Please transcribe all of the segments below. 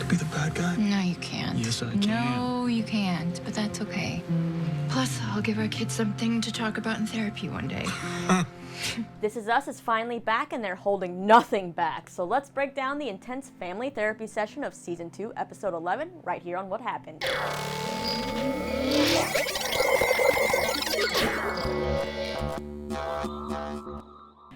be the bad guy? No, you can't. Yes, I can. No, you can't, but that's okay. Plus, I'll give our kids something to talk about in therapy one day. This Is Us is finally back, and they're holding nothing back. So let's break down the intense family therapy session of Season 2, Episode 11, right here on What Happened.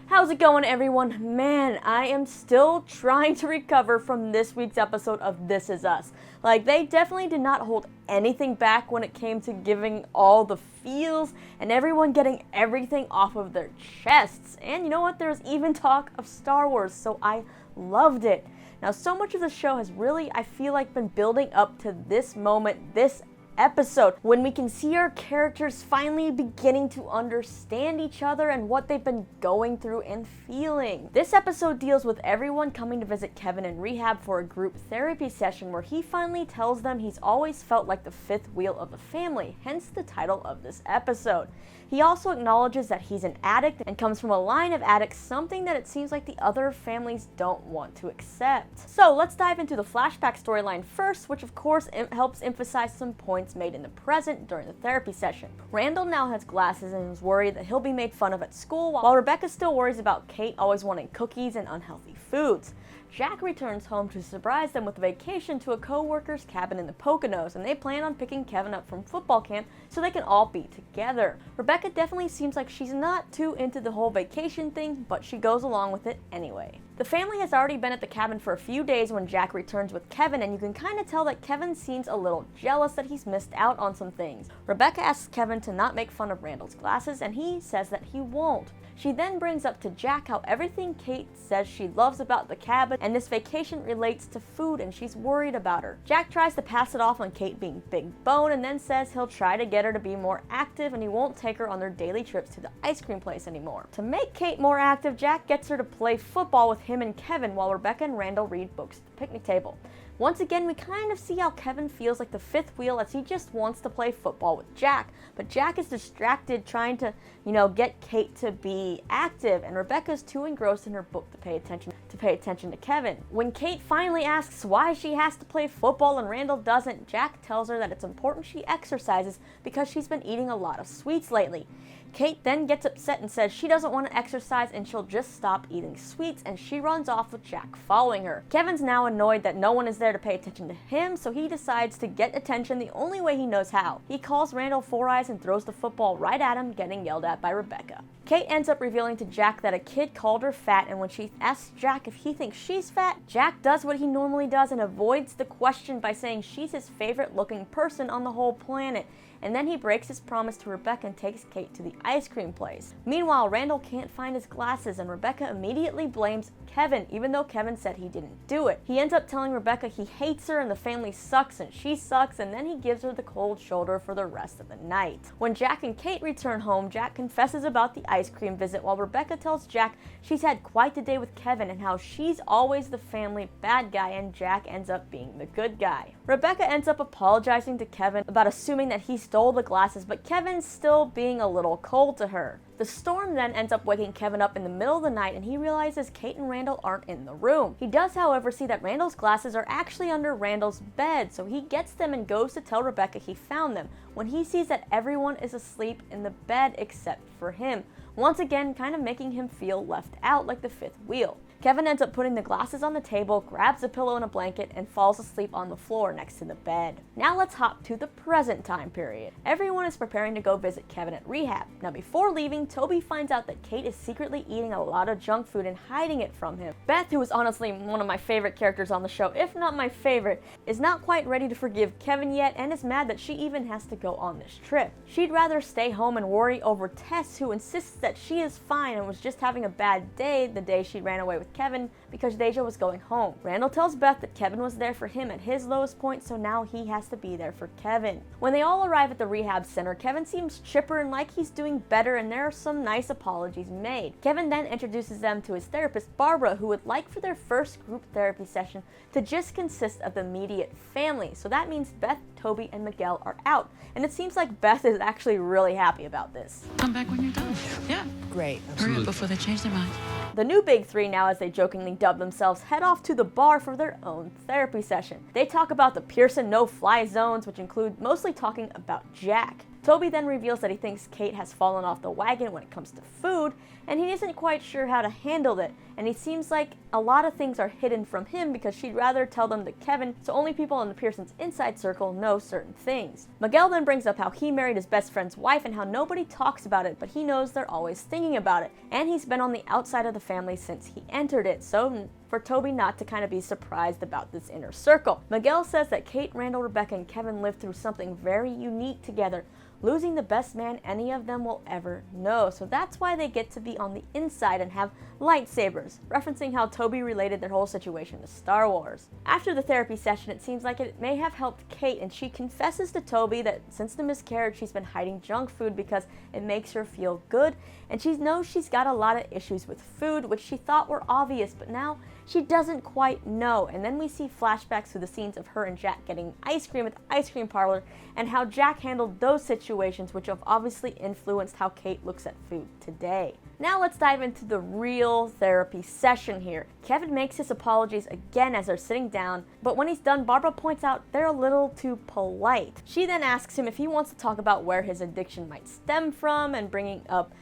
How's it going, everyone? Man, I am still trying to recover from this week's episode of This Is Us. Like, they definitely did not hold anything back when it came to giving all the feels and everyone getting everything off of their chests. And you know what? There's even talk of Star Wars, so I loved it. Now, so much of the show has really, I feel like, been building up to this moment, this episode, when we can see our characters finally beginning to understand each other and what they've been going through and feeling. This episode deals with everyone coming to visit Kevin in rehab for a group therapy session where he finally tells them he's always felt like the fifth wheel of the family, hence the title of this episode. He also acknowledges that he's an addict and comes from a line of addicts, something that it seems like the other families don't want to accept. So let's dive into the flashback storyline first, which of course helps emphasize some points made in the present during the therapy session. Randall now has glasses and is worried that he'll be made fun of at school, while Rebecca still worries about Kate always wanting cookies and unhealthy foods. Jack returns home to surprise them with a vacation to a co-worker's cabin in the Poconos, and they plan on picking Kevin up from football camp so they can all be together. Rebecca definitely seems like she's not too into the whole vacation thing, but she goes along with it anyway. The family has already been at the cabin for a few days when Jack returns with Kevin, and you can kind of tell that Kevin seems a little jealous that he's missed out on some things. Rebecca asks Kevin to not make fun of Randall's glasses, and he says that he won't. She then brings up to Jack how everything Kate says she loves about the cabin and this vacation relates to food, and she's worried about her. Jack tries to pass it off on Kate being big bone and then says he'll try to get her to be more active and he won't take her on their daily trips to the ice cream place anymore. To make Kate more active, Jack gets her to play football with him and Kevin while Rebecca and Randall read books at the picnic table. Once again, we kind of see how Kevin feels like the fifth wheel as he just wants to play football with Jack, but Jack is distracted trying to, get Kate to be active, and Rebecca's too engrossed in her book to pay attention to Kevin. When Kate finally asks why she has to play football and Randall doesn't, Jack tells her that it's important she exercises because she's been eating a lot of sweets lately. Kate then gets upset and says she doesn't want to exercise and she'll just stop eating sweets, and she runs off with Jack following her. Kevin's now annoyed that no one is there to pay attention to him, so he decides to get attention the only way he knows how. He calls Randall Four Eyes and throws the football right at him, getting yelled at by Rebecca. Kate ends up revealing to Jack that a kid called her fat, and when she asks Jack if he thinks she's fat, Jack does what he normally does and avoids the question by saying she's his favorite looking person on the whole planet. And then he breaks his promise to Rebecca and takes Kate to the ice cream place. Meanwhile, Randall can't find his glasses, and Rebecca immediately blames Kevin, even though Kevin said he didn't do it. He ends up telling Rebecca he hates her and the family sucks and she sucks, and then he gives her the cold shoulder for the rest of the night. When Jack and Kate return home, Jack confesses about the ice cream visit, while Rebecca tells Jack she's had quite the day with Kevin and how she's always the family bad guy and Jack ends up being the good guy. Rebecca ends up apologizing to Kevin about assuming that he stole the glasses, but Kevin's still being a little cold to her. The storm then ends up waking Kevin up in the middle of the night, and he realizes Kate and Randall aren't in the room. He does, however, see that Randall's glasses are actually under Randall's bed, so he gets them and goes to tell Rebecca he found them, when he sees that everyone is asleep in the bed except for him, once again kind of making him feel left out like the fifth wheel. Kevin ends up putting the glasses on the table, grabs a pillow and a blanket, and falls asleep on the floor next to the bed. Now let's hop to the present time period. Everyone is preparing to go visit Kevin at rehab. Now before leaving, Toby finds out that Kate is secretly eating a lot of junk food and hiding it from him. Beth, who is honestly one of my favorite characters on the show, if not my favorite, is not quite ready to forgive Kevin yet and is mad that she even has to go on this trip. She'd rather stay home and worry over Tess, who insists that she is fine and was just having a bad day the day she ran away with Kevin because Deja was going home. Randall tells Beth that Kevin was there for him at his lowest point, so now he has to be there for Kevin. When they all arrive at the rehab center, Kevin seems chipper and like he's doing better, and there are some nice apologies made. Kevin then introduces them to his therapist, Barbara, who would like for their first group therapy session to just consist of the immediate family. So that means Beth, Toby, and Miguel are out. And it seems like Beth is actually really happy about this. Come back when you're done. Yeah. Great. Hurry up before they change their mind. The new big three now, as they jokingly dub themselves, head off to the bar for their own therapy session. They talk about the Pearson no-fly zones, which include mostly talking about Jack. Toby then reveals that he thinks Kate has fallen off the wagon when it comes to food, and he isn't quite sure how to handle it, and he seems like a lot of things are hidden from him because she'd rather tell them to Kevin, so only people in the Pearsons' inside circle know certain things. Miguel then brings up how he married his best friend's wife and how nobody talks about it, but he knows they're always thinking about it, and he's been on the outside of the family since he entered it, so for Toby not to kind of be surprised about this inner circle. Miguel says that Kate, Randall, Rebecca, and Kevin lived through something very unique together, losing the best man any of them will ever know. So that's why they get to be on the inside and have lightsabers, referencing how Toby related their whole situation to Star Wars. After the therapy session, it seems like it may have helped Kate, and she confesses to Toby that since the miscarriage, she's been hiding junk food because it makes her feel good, and she knows she's got a lot of issues with food, which she thought were obvious, but now she doesn't quite know. And then we see flashbacks through the scenes of her and Jack getting ice cream at the ice cream parlor and how Jack handled those situations, which have obviously influenced how Kate looks at food today. Now let's dive into the real therapy session here. Kevin makes his apologies again as they're sitting down, but when he's done, Barbara points out they're a little too polite. She then asks him if he wants to talk about where his addiction might stem from and bringing up,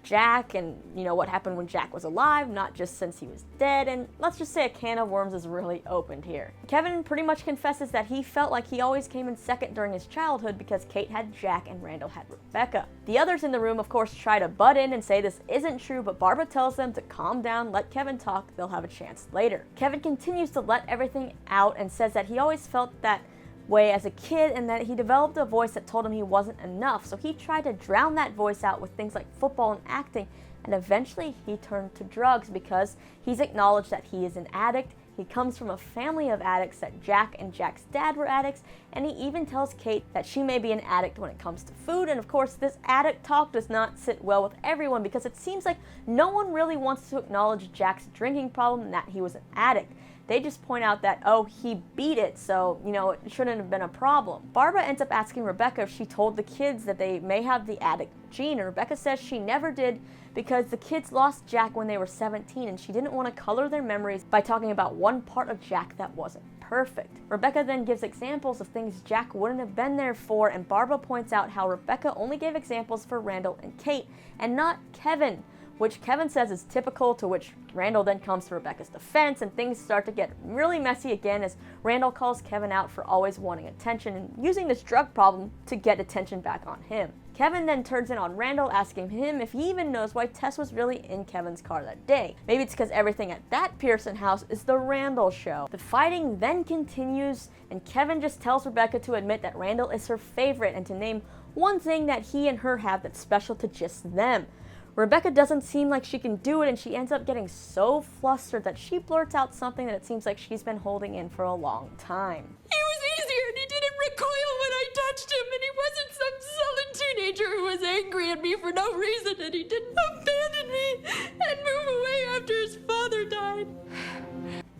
Jack and, what happened when Jack was alive, not just since he was dead, and let's just say a can of worms is really opened here. Kevin pretty much confesses that he felt like he always came in second during his childhood because Kate had Jack and Randall had Rebecca. The others in the room, of course, try to butt in and say this isn't true, but Barbara tells them to calm down, let Kevin talk, they'll have a chance later. Kevin continues to let everything out and says that he always felt that way as a kid and that he developed a voice that told him he wasn't enough, so he tried to drown that voice out with things like football and acting, and eventually he turned to drugs because he's acknowledged that he is an addict. He comes from a family of addicts, that Jack and Jack's dad were addicts, and he even tells Kate that she may be an addict when it comes to food, and of course this addict talk does not sit well with everyone because it seems like no one really wants to acknowledge Jack's drinking problem and that he was an addict. They just point out that, he beat it, so, it shouldn't have been a problem. Barbara ends up asking Rebecca if she told the kids that they may have the addict gene, and Rebecca says she never did because the kids lost Jack when they were 17, and she didn't want to color their memories by talking about one part of Jack that wasn't perfect. Rebecca then gives examples of things Jack wouldn't have been there for, and Barbara points out how Rebecca only gave examples for Randall and Kate, and not Kevin, which Kevin says is typical, to which Randall then comes to Rebecca's defense, and things start to get really messy again as Randall calls Kevin out for always wanting attention and using this drug problem to get attention back on him. Kevin then turns in on Randall, asking him if he even knows why Tess was really in Kevin's car that day. Maybe it's because everything at that Pearson house is the Randall show. The fighting then continues, and Kevin just tells Rebecca to admit that Randall is her favorite and to name one thing that he and her have that's special to just them. Rebecca doesn't seem like she can do it, and she ends up getting so flustered that she blurts out something that it seems like she's been holding in for a long time. He was easier and he didn't recoil when I touched him, and he wasn't some sullen teenager who was angry at me for no reason, and he didn't abandon me and move away after his father died.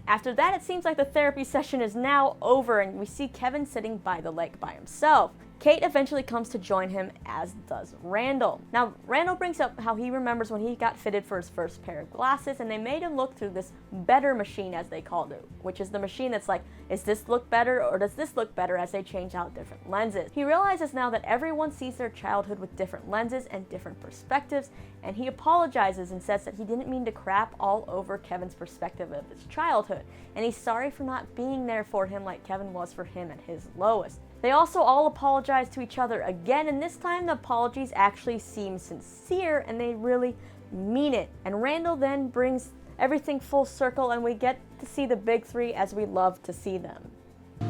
After that, it seems like the therapy session is now over, and we see Kevin sitting by the lake by himself. Kate eventually comes to join him, as does Randall. Now, Randall brings up how he remembers when he got fitted for his first pair of glasses, and they made him look through this better machine, as they called it, which is the machine that's like, is this look better or does this look better, as they change out different lenses. He realizes now that everyone sees their childhood with different lenses and different perspectives, and he apologizes and says that he didn't mean to crap all over Kevin's perspective of his childhood, and he's sorry for not being there for him like Kevin was for him at his lowest. They also all apologize to each other again, and this time the apologies actually seem sincere and they really mean it. And Randall then brings everything full circle, and we get to see the big three as we love to see them.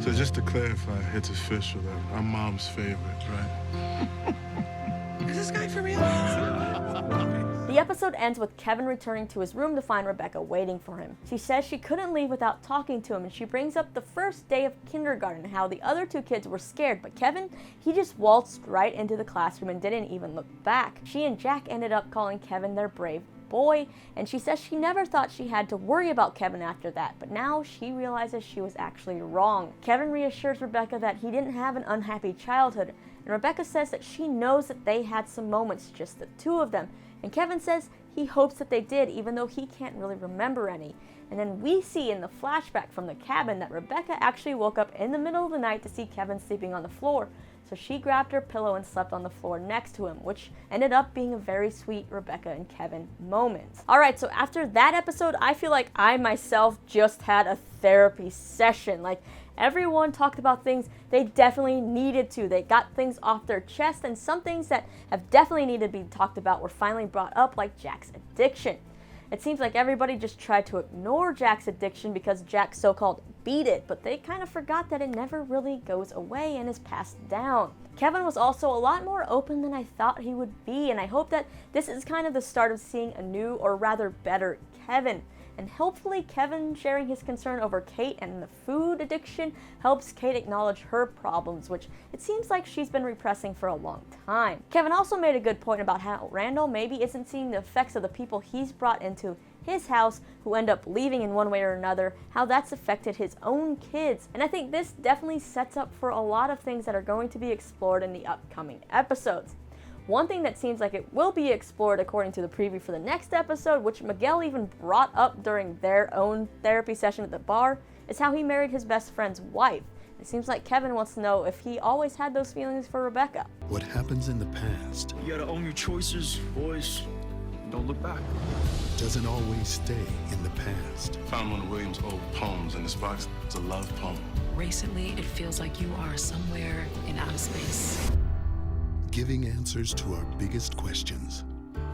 So just to clarify, it's official that I'm Mom's favorite, right? Is this guy for real? The episode ends with Kevin returning to his room to find Rebecca waiting for him. She says she couldn't leave without talking to him, and she brings up the first day of kindergarten and how the other two kids were scared, but Kevin, he just waltzed right into the classroom and didn't even look back. She and Jack ended up calling Kevin their brave boy, and she says she never thought she had to worry about Kevin after that, but now she realizes she was actually wrong. Kevin reassures Rebecca that he didn't have an unhappy childhood, and Rebecca says that she knows that they had some moments, just the two of them, and Kevin says he hopes that they did, even though he can't really remember any. And then we see in the flashback from the cabin that Rebecca actually woke up in the middle of the night to see Kevin sleeping on the floor. So she grabbed her pillow and slept on the floor next to him, which ended up being a very sweet Rebecca and Kevin moment. Alright, so after that episode, I feel like I myself just had a therapy session. Like, everyone talked about things they definitely needed to. They got things off their chest, and some things that have definitely needed to be talked about were finally brought up, like Jack's addiction. It seems like everybody just tried to ignore Jack's addiction because Jack so-called beat it, but they kind of forgot that it never really goes away and is passed down. Kevin was also a lot more open than I thought he would be, and I hope that this is kind of the start of seeing a new, or rather better, Kevin. And hopefully Kevin sharing his concern over Kate and the food addiction helps Kate acknowledge her problems, which it seems like she's been repressing for a long time. Kevin also made a good point about how Randall maybe isn't seeing the effects of the people he's brought into his house who end up leaving in one way or another, how that's affected his own kids. And I think this definitely sets up for a lot of things that are going to be explored in the upcoming episodes. One thing that seems like it will be explored according to the preview for the next episode, which Miguel even brought up during their own therapy session at the bar, is how he married his best friend's wife. It seems like Kevin wants to know if he always had those feelings for Rebecca. What happens in the past You gotta own your choices, boys. Don't look back. doesn't always stay in the past. Found one of William's old poems in this box. It's a love poem. Recently, it feels like you are somewhere in outer space. Giving answers to our biggest questions.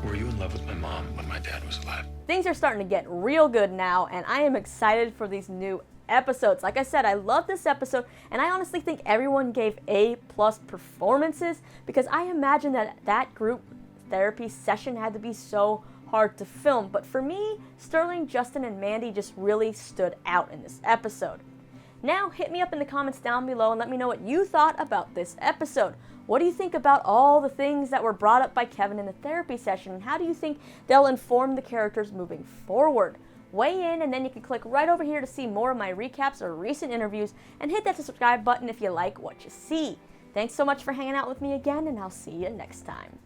Were you in love with my mom when my dad was alive? Things are starting to get real good now, and I am excited for these new episodes. Like I said, I love this episode, and I honestly think everyone gave A+ performances, because I imagine that group therapy session had to be so hard to film. But for me, Sterling, Justin, and Mandy just really stood out in this episode. Now hit me up in the comments down below and let me know what you thought about this episode. What do you think about all the things that were brought up by Kevin in the therapy session, and how do you think they'll inform the characters moving forward? Weigh in, and then you can click right over here to see more of my recaps or recent interviews, and hit that subscribe button if you like what you see. Thanks so much for hanging out with me again, and I'll see you next time.